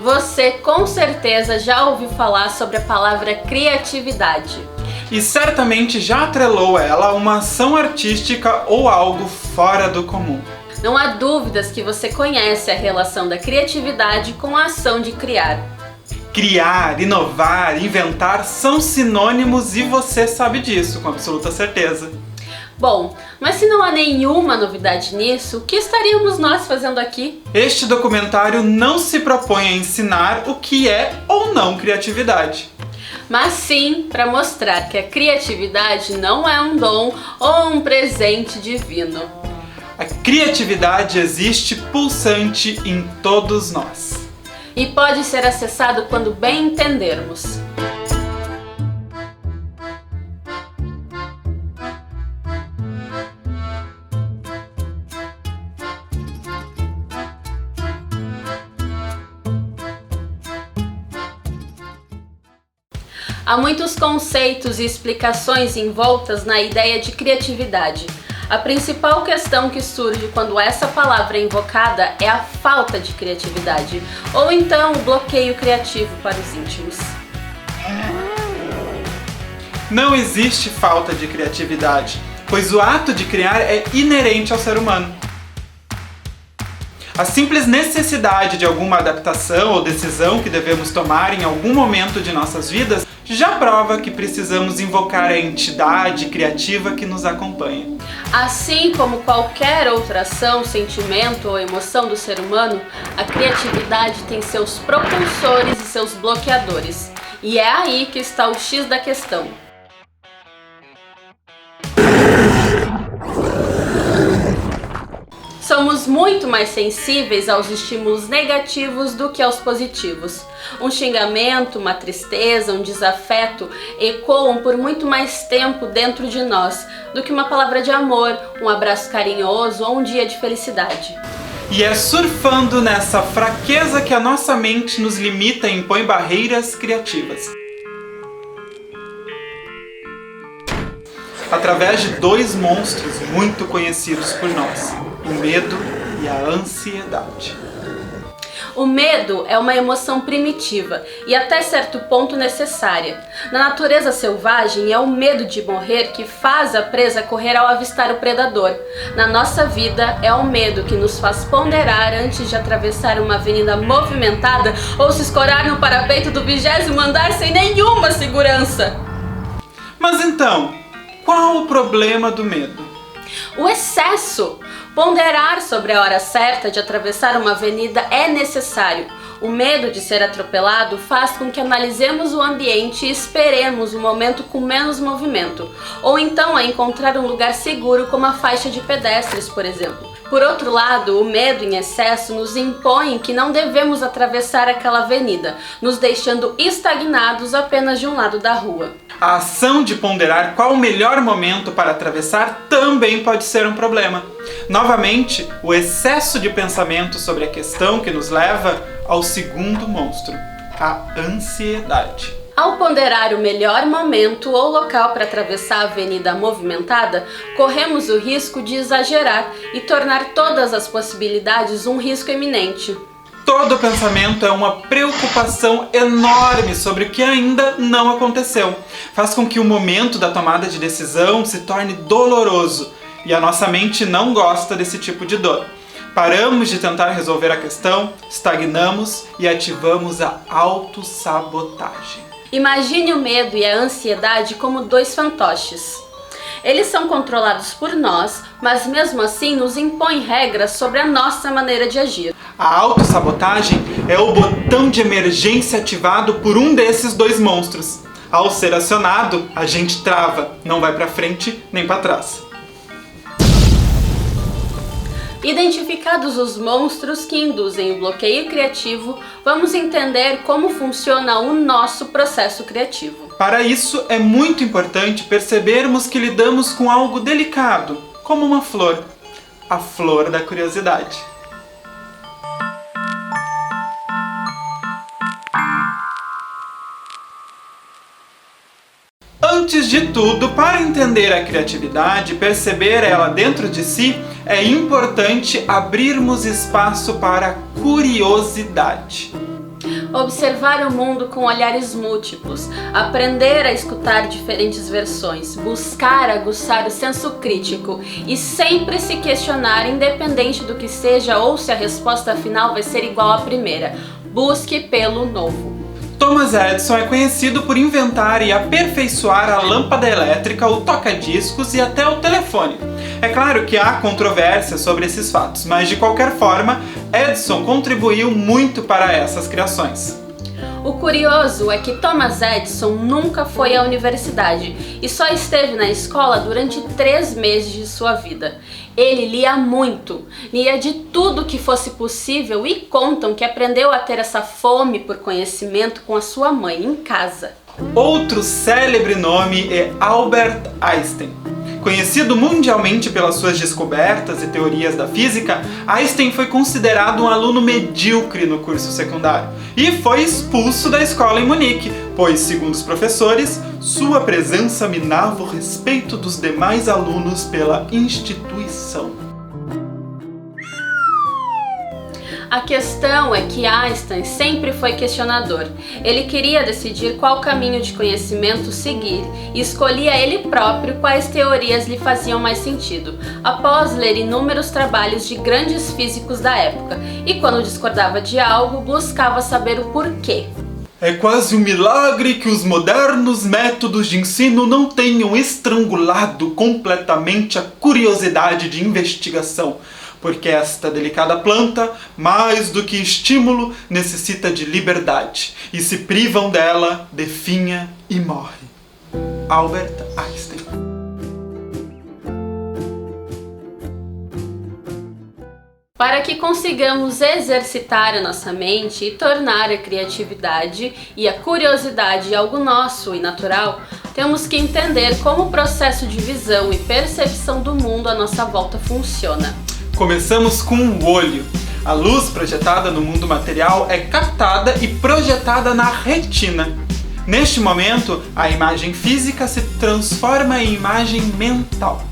Você com certeza já ouviu falar sobre a palavra criatividade. E certamente já atrelou ela a uma ação artística ou algo fora do comum. Não há dúvidas que você conhece a relação da criatividade com a ação de criar. Criar, inovar, inventar são sinônimos e você sabe disso com absoluta certeza. Bom, mas se não há nenhuma novidade nisso, o que estaríamos nós fazendo aqui? Este documentário não se propõe a ensinar o que é ou não criatividade, mas sim para mostrar que a criatividade não é um dom ou um presente divino. A criatividade existe pulsante em todos nós. E pode ser acessado quando bem entendermos. Há muitos conceitos e explicações envoltas na ideia de criatividade. A principal questão que surge quando essa palavra é invocada é a falta de criatividade, ou então o bloqueio criativo para os íntimos. Não existe falta de criatividade, pois o ato de criar é inerente ao ser humano. A simples necessidade de alguma adaptação ou decisão que devemos tomar em algum momento de nossas vidas já prova que precisamos invocar a entidade criativa que nos acompanha. Assim como qualquer outra ação, sentimento ou emoção do ser humano, a criatividade tem seus propulsores e seus bloqueadores. E é aí que está o X da questão. Somos muito mais sensíveis aos estímulos negativos do que aos positivos. Um xingamento, uma tristeza, um desafeto ecoam por muito mais tempo dentro de nós do que uma palavra de amor, um abraço carinhoso ou um dia de felicidade. E é surfando nessa fraqueza que a nossa mente nos limita e impõe barreiras criativas. Através de dois monstros muito conhecidos por nós, o medo e a ansiedade. O medo é uma emoção primitiva e até certo ponto necessária. Na natureza selvagem é o medo de morrer que faz a presa correr ao avistar o predador. Na nossa vida é o medo que nos faz ponderar antes de atravessar uma avenida movimentada ou se escorar no parapeito do 20º andar sem nenhuma segurança. Mas então, qual o problema do medo? O excesso. Ponderar sobre a hora certa de atravessar uma avenida é necessário. O medo de ser atropelado faz com que analisemos o ambiente e esperemos um momento com menos movimento, ou então a encontrar um lugar seguro como a faixa de pedestres, por exemplo. Por outro lado, o medo em excesso nos impõe que não devemos atravessar aquela avenida, nos deixando estagnados apenas de um lado da rua. A ação de ponderar qual o melhor momento para atravessar também pode ser um problema. Novamente, o excesso de pensamento sobre a questão que nos leva ao segundo monstro, a ansiedade. Ao ponderar o melhor momento ou local para atravessar a avenida movimentada, corremos o risco de exagerar e tornar todas as possibilidades um risco iminente. Todo pensamento é uma preocupação enorme sobre o que ainda não aconteceu. Faz com que o momento da tomada de decisão se torne doloroso e a nossa mente não gosta desse tipo de dor. Paramos de tentar resolver a questão, estagnamos e ativamos a autossabotagem. Imagine o medo e a ansiedade como dois fantoches. Eles são controlados por nós, mas mesmo assim nos impõem regras sobre a nossa maneira de agir. A autossabotagem é o botão de emergência ativado por um desses dois monstros. Ao ser acionado, a gente trava, não vai para frente nem para trás. Identificados os monstros que induzem o bloqueio criativo, vamos entender como funciona o nosso processo criativo. Para isso, é muito importante percebermos que lidamos com algo delicado, como uma flor, a flor da curiosidade. Antes de tudo, para entender a criatividade, perceber ela dentro de si, é importante abrirmos espaço para a curiosidade. Observar o mundo com olhares múltiplos, aprender a escutar diferentes versões, buscar aguçar o senso crítico e sempre se questionar, independente do que seja ou se a resposta final vai ser igual à primeira. Busque pelo novo. Thomas Edison é conhecido por inventar e aperfeiçoar a lâmpada elétrica, o toca-discos e até o telefone. É claro que há controvérsia sobre esses fatos, mas de qualquer forma, Edison contribuiu muito para essas criações. O curioso é que Thomas Edison nunca foi à universidade e só esteve na escola durante 3 meses de sua vida. Ele lia muito, lia de tudo que fosse possível e contam que aprendeu a ter essa fome por conhecimento com a sua mãe em casa. Outro célebre nome é Albert Einstein. Conhecido mundialmente pelas suas descobertas e teorias da física, Einstein foi considerado um aluno medíocre no curso secundário e foi expulso da escola em Munique, pois, segundo os professores, sua presença minava o respeito dos demais alunos pela instituição. A questão é que Einstein sempre foi questionador. Ele queria decidir qual caminho de conhecimento seguir e escolhia ele próprio quais teorias lhe faziam mais sentido, após ler inúmeros trabalhos de grandes físicos da época, e quando discordava de algo, buscava saber o porquê. É quase um milagre que os modernos métodos de ensino não tenham estrangulado completamente a curiosidade de investigação, porque esta delicada planta, mais do que estímulo, necessita de liberdade, e se privam dela, definha e morre. Albert Einstein. Para que consigamos exercitar a nossa mente e tornar a criatividade e a curiosidade algo nosso e natural, temos que entender como o processo de visão e percepção do mundo à nossa volta funciona. Começamos com o olho. A luz projetada no mundo material é captada e projetada na retina. Neste momento, a imagem física se transforma em imagem mental.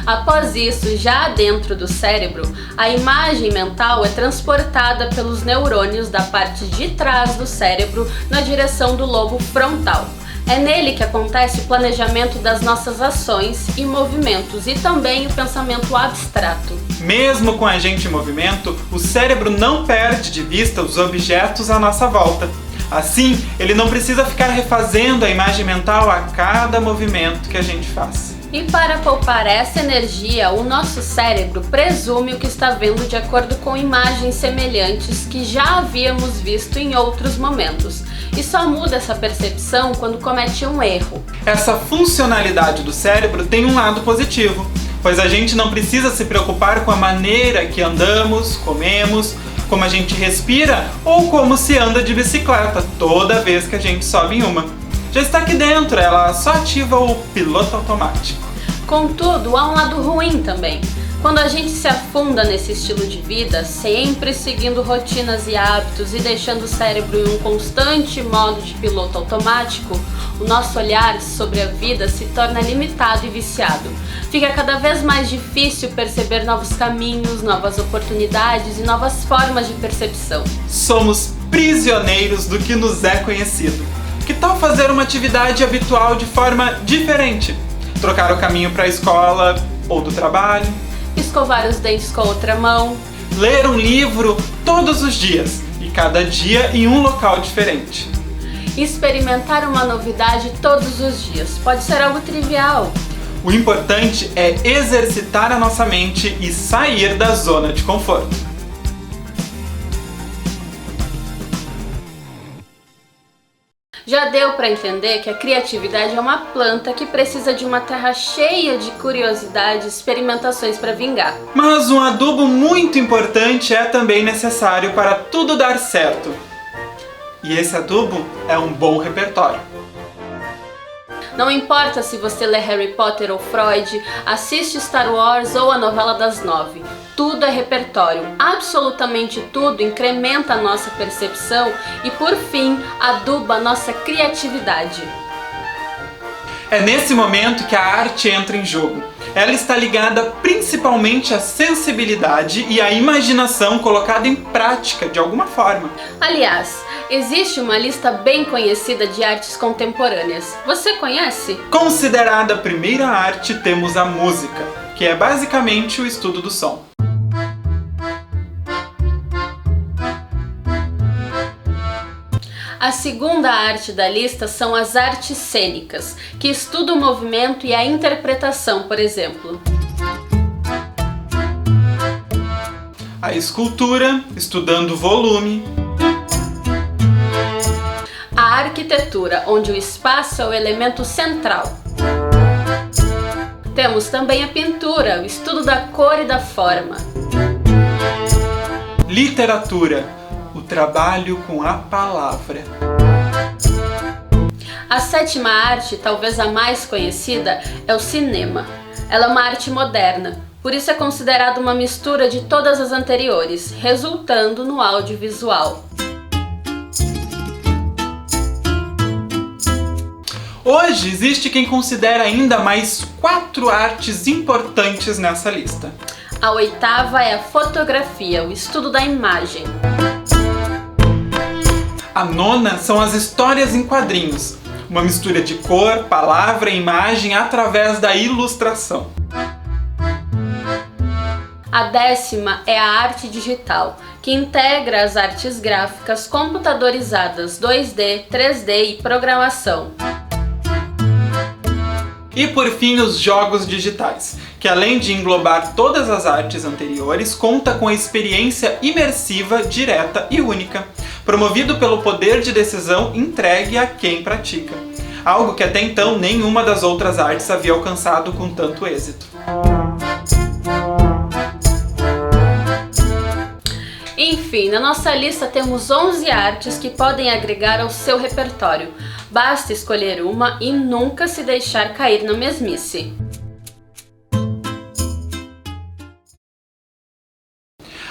Após isso, já dentro do cérebro, a imagem mental é transportada pelos neurônios da parte de trás do cérebro na direção do lobo frontal. É nele que acontece o planejamento das nossas ações e movimentos e também o pensamento abstrato. Mesmo com a gente em movimento, o cérebro não perde de vista os objetos à nossa volta. Assim, ele não precisa ficar refazendo a imagem mental a cada movimento que a gente faz. E para poupar essa energia, o nosso cérebro presume o que está vendo de acordo com imagens semelhantes que já havíamos visto em outros momentos. E só muda essa percepção quando comete um erro. Essa funcionalidade do cérebro tem um lado positivo, pois a gente não precisa se preocupar com a maneira que andamos, comemos, como a gente respira ou como se anda de bicicleta toda vez que a gente sobe em uma. Já está aqui dentro, ela só ativa o piloto automático. Contudo, há um lado ruim também. Quando a gente se afunda nesse estilo de vida, sempre seguindo rotinas e hábitos e deixando o cérebro em um constante modo de piloto automático, o nosso olhar sobre a vida se torna limitado e viciado. Fica cada vez mais difícil perceber novos caminhos, novas oportunidades e novas formas de percepção. Somos prisioneiros do que nos é conhecido. Que tal fazer uma atividade habitual de forma diferente? Trocar o caminho para a escola ou do trabalho? Escovar os dentes com a outra mão? Ler um livro todos os dias e cada dia em um local diferente. Experimentar uma novidade todos os dias. Pode ser algo trivial. O importante é exercitar a nossa mente e sair da zona de conforto. Já deu para entender que a criatividade é uma planta que precisa de uma terra cheia de curiosidade e experimentações para vingar. Mas um adubo muito importante é também necessário para tudo dar certo. E esse adubo é um bom repertório. Não importa se você lê Harry Potter ou Freud, assiste Star Wars ou a novela das 9. Tudo é repertório. Absolutamente tudo incrementa a nossa percepção e, por fim, aduba a nossa criatividade. É nesse momento que a arte entra em jogo. Ela está ligada principalmente à sensibilidade e à imaginação colocada em prática de alguma forma. Aliás, existe uma lista bem conhecida de artes contemporâneas. Você conhece? Considerada a primeira arte, temos a música, que é basicamente o estudo do som. A segunda arte da lista são as artes cênicas, que estudam o movimento e a interpretação, por exemplo. A escultura, estudando o volume. A arquitetura, onde o espaço é o elemento central. Temos também a pintura, o estudo da cor e da forma. Literatura, o trabalho com a palavra. A sétima arte, talvez a mais conhecida, é o cinema. Ela é uma arte moderna, por isso é considerada uma mistura de todas as anteriores, resultando no audiovisual. Hoje existe quem considera ainda mais 4 artes importantes nessa lista. A oitava é a fotografia, o estudo da imagem. A nona são as histórias em quadrinhos, uma mistura de cor, palavra e imagem através da ilustração. A décima é a arte digital, que integra as artes gráficas computadorizadas 2D, 3D e programação. E por fim, os jogos digitais, que além de englobar todas as artes anteriores, conta com a experiência imersiva, direta e única, promovido pelo poder de decisão entregue a quem pratica. Algo que até então nenhuma das outras artes havia alcançado com tanto êxito. Enfim, na nossa lista temos 11 artes que podem agregar ao seu repertório. Basta escolher uma e nunca se deixar cair na mesmice.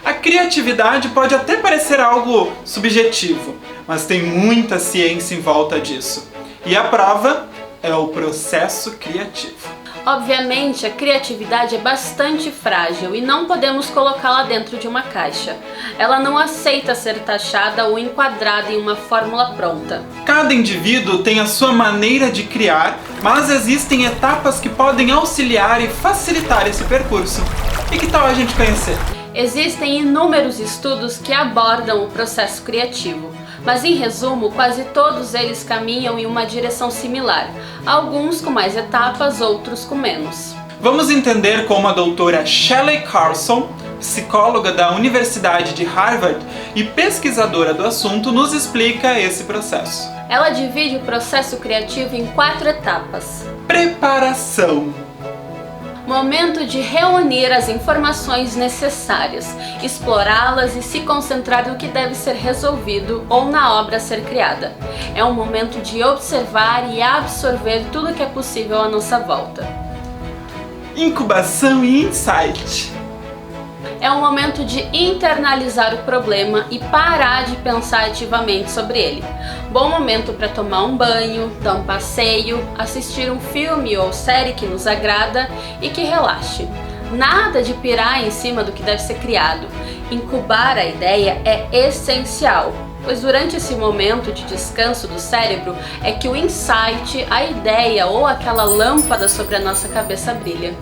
A criatividade pode até parecer algo subjetivo, mas tem muita ciência em volta disso. E a prova é o processo criativo. Obviamente, a criatividade é bastante frágil e não podemos colocá-la dentro de uma caixa. Ela não aceita ser taxada ou enquadrada em uma fórmula pronta. Cada indivíduo tem a sua maneira de criar, mas existem etapas que podem auxiliar e facilitar esse percurso. E que tal a gente conhecer? Existem inúmeros estudos que abordam o processo criativo, mas em resumo, quase todos eles caminham em uma direção similar, alguns com mais etapas, outros com menos. Vamos entender como a doutora Shelley Carlson, psicóloga da Universidade de Harvard e pesquisadora do assunto, nos explica esse processo. Ela divide o processo criativo em 4 etapas. Preparação. Momento de reunir as informações necessárias, explorá-las e se concentrar no que deve ser resolvido ou na obra a ser criada. É um momento de observar e absorver tudo que é possível à nossa volta. Incubação e insight. É um momento de internalizar o problema e parar de pensar ativamente sobre ele. Bom momento para tomar um banho, dar um passeio, assistir um filme ou série que nos agrada e que relaxe. Nada de pirar em cima do que deve ser criado. Incubar a ideia é essencial, pois durante esse momento de descanso do cérebro é que o insight, a ideia ou aquela lâmpada sobre a nossa cabeça brilha.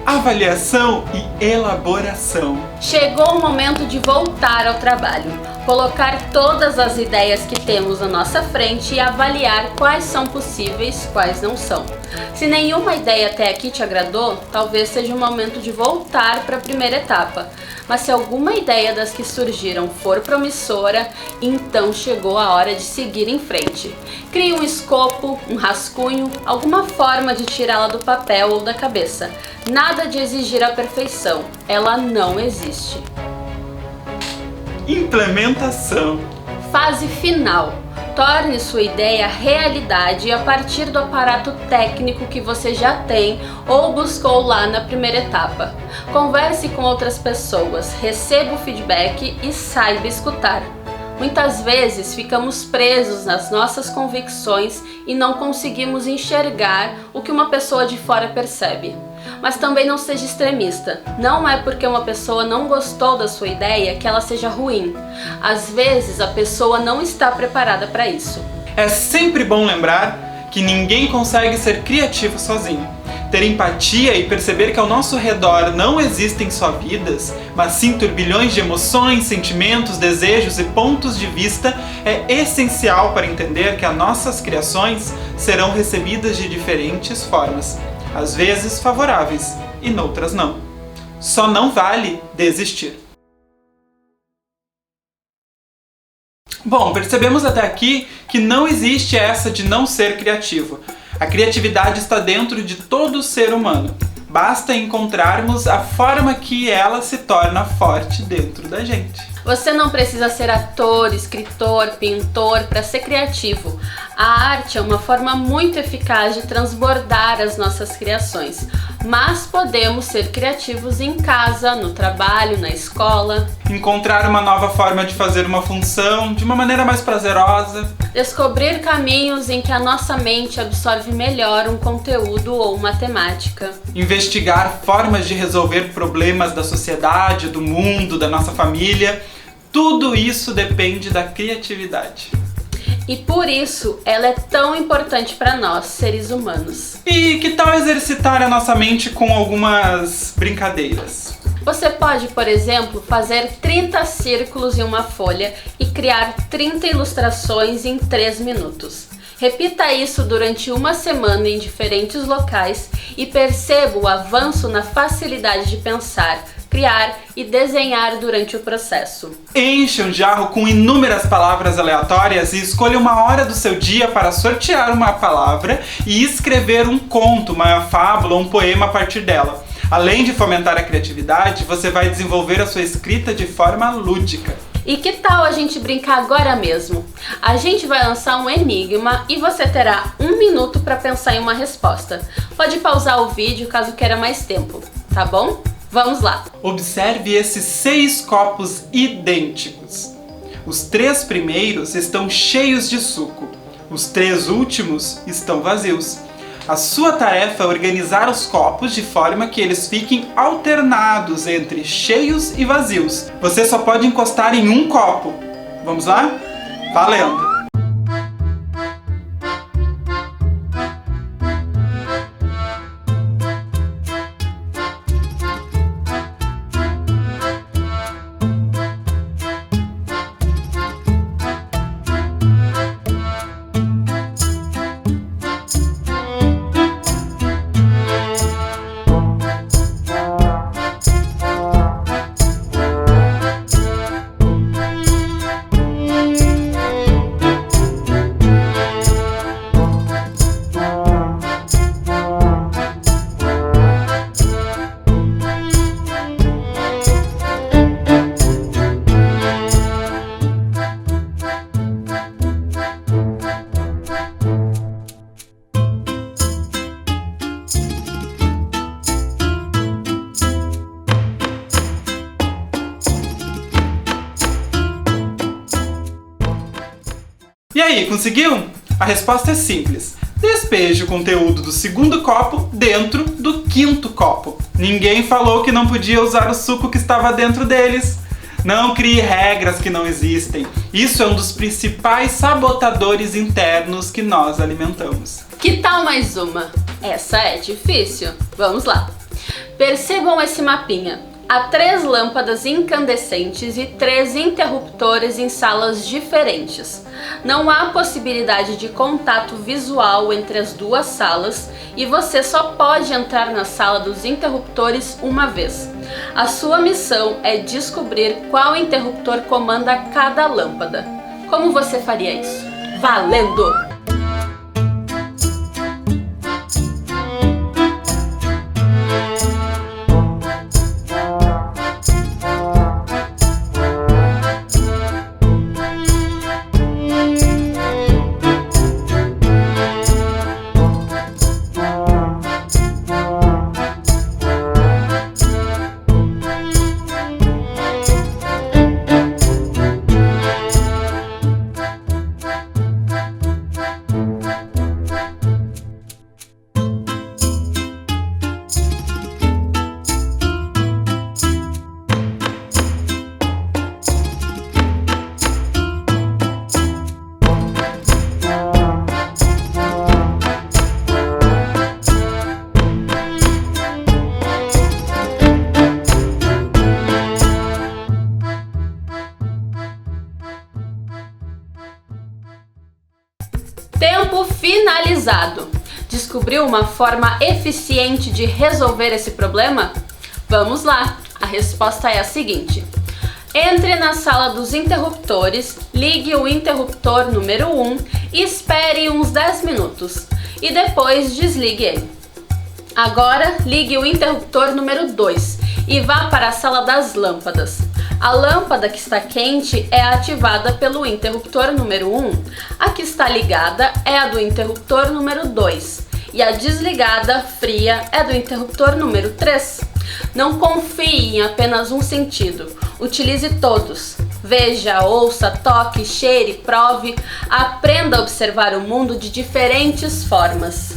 Avaliação e elaboração. Chegou o momento de voltar ao trabalho, colocar todas as ideias que temos na nossa frente e avaliar quais são possíveis, quais não são. Se nenhuma ideia até aqui te agradou, talvez seja o momento de voltar para a primeira etapa. Mas se alguma ideia das que surgiram for promissora, então chegou a hora de seguir em frente. Crie um escopo, um rascunho, alguma forma de tirá-la do papel ou da cabeça. Nada de exigir a perfeição, ela não existe. Implementação. Fase final. Torne sua ideia realidade a partir do aparato técnico que você já tem ou buscou lá na primeira etapa. Converse com outras pessoas, receba o feedback e saiba escutar. Muitas vezes ficamos presos nas nossas convicções e não conseguimos enxergar o que uma pessoa de fora percebe. Mas também não seja extremista. Não é porque uma pessoa não gostou da sua ideia que ela seja ruim. Às vezes a pessoa não está preparada para isso. É sempre bom lembrar que ninguém consegue ser criativo sozinho. Ter empatia e perceber que ao nosso redor não existem só vidas, mas sim turbilhões de emoções, sentimentos, desejos e pontos de vista é essencial para entender que as nossas criações serão recebidas de diferentes formas, às vezes favoráveis e noutras não. Só não vale desistir. Bom, percebemos até aqui que não existe essa de não ser criativo. A criatividade está dentro de todo ser humano. Basta encontrarmos a forma que ela se torna forte dentro da gente. Você não precisa ser ator, escritor, pintor para ser criativo. A arte é uma forma muito eficaz de transbordar as nossas criações. Mas podemos ser criativos em casa, no trabalho, na escola. Encontrar uma nova forma de fazer uma função de uma maneira mais prazerosa. Descobrir caminhos em que a nossa mente absorve melhor um conteúdo ou uma temática. Investigar formas de resolver problemas da sociedade, do mundo, da nossa família. Tudo isso depende da criatividade. E por isso ela é tão importante para nós, seres humanos. E que tal exercitar a nossa mente com algumas brincadeiras? Você pode, por exemplo, fazer 30 círculos em uma folha e criar 30 ilustrações em 3 minutos. Repita isso durante uma semana em diferentes locais e perceba o avanço na facilidade de pensar, criar e desenhar durante o processo. Encha um jarro com inúmeras palavras aleatórias e escolha uma hora do seu dia para sortear uma palavra e escrever um conto, uma fábula ou um poema a partir dela. Além de fomentar a criatividade, você vai desenvolver a sua escrita de forma lúdica. E que tal a gente brincar agora mesmo? A gente vai lançar um enigma e você terá 1 minuto para pensar em uma resposta. Pode pausar o vídeo caso queira mais tempo, tá bom? Vamos lá! Observe esses 6 copos idênticos. Os 3 primeiros estão cheios de suco. Os 3 últimos estão vazios. A sua tarefa é organizar os copos de forma que eles fiquem alternados entre cheios e vazios. Você só pode encostar em um copo. Vamos lá? Valendo! E aí, conseguiu? A resposta é simples. Despeje o conteúdo do segundo copo dentro do quinto copo. Ninguém falou que não podia usar o suco que estava dentro deles. Não crie regras que não existem. Isso é um dos principais sabotadores internos que nós alimentamos. Que tal mais uma? Essa é difícil. Vamos lá. Percebam esse mapinha. Há 3 lâmpadas incandescentes e 3 interruptores em salas diferentes. Não há possibilidade de contato visual entre as 2 salas e você só pode entrar na sala dos interruptores uma vez. A sua missão é descobrir qual interruptor comanda cada lâmpada. Como você faria isso? Valendo! organizado. Descobriu uma forma eficiente de resolver esse problema? Vamos lá! A resposta é a seguinte. Entre na sala dos interruptores, ligue o interruptor número 1 e espere uns 10 minutos. E depois desligue ele. Agora ligue o interruptor número 2 e vá para a sala das lâmpadas. A lâmpada que está quente é ativada pelo interruptor número 1. A que está ligada é a do interruptor número 2. E a desligada, fria, é do interruptor número 3. Não confie em apenas um sentido. Utilize todos. Veja, ouça, toque, cheire, prove. Aprenda a observar o mundo de diferentes formas.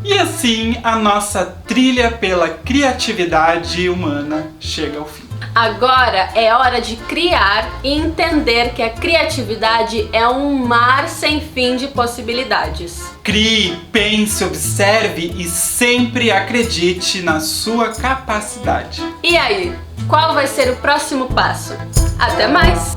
E assim a nossa trilha pela criatividade humana chega ao fim. Agora é hora de criar e entender que a criatividade é um mar sem fim de possibilidades. Crie, pense, observe e sempre acredite na sua capacidade. E aí, qual vai ser o próximo passo? Até mais!